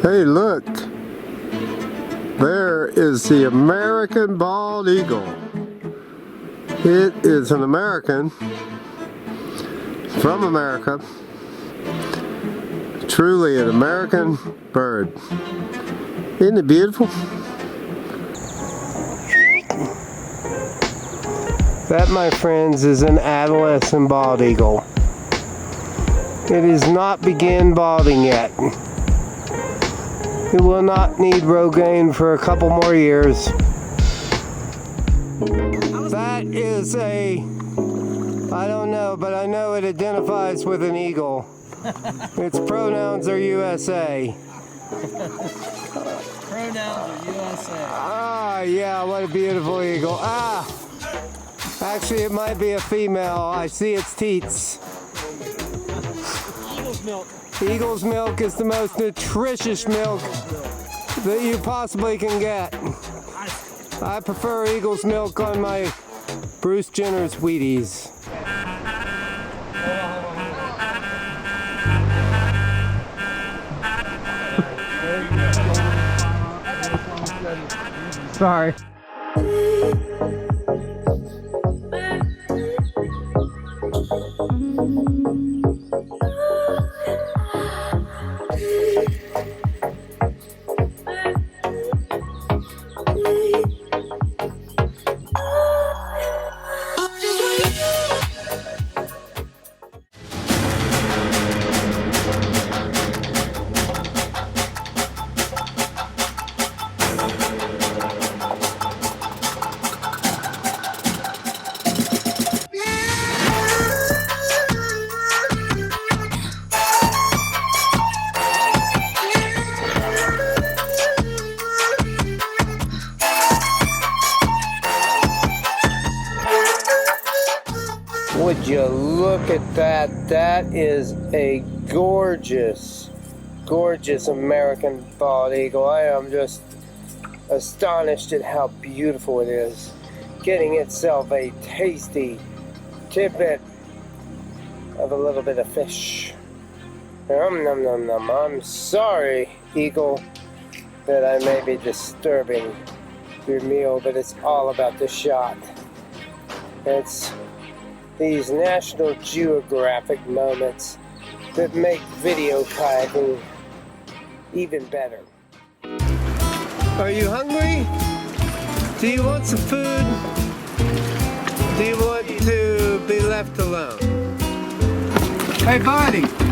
Hey, look. There is the American bald eagle. It is an American from America. Truly an American bird. Isn't it beautiful? That, my friends, is an adolescent bald eagle. It has not begun balding yet. It will not need Rogaine for a couple more years. That is a, I don't know, but I know it identifies with an eagle. Its pronouns are USA. Pronouns are USA. Ah, yeah, what a beautiful eagle. Ah! Actually, it might be a female. I see its teats. Eagle's milk. Eagle's milk is the most nutritious milk that you possibly can get. I prefer Eagle's milk on my Bruce Jenner's Wheaties. Sorry. Would you look at that? That is a gorgeous, gorgeous American bald eagle. I am just astonished at how beautiful it is. Getting itself a tasty tidbit of a little bit of fish. Nom nom nom nom. I'm sorry, eagle, that I may be disturbing your meal, but it's all about the shot. It's these National Geographic moments that make video kayaking even better. Are you hungry? Do you want some food? Do you want to be left alone? Hey buddy!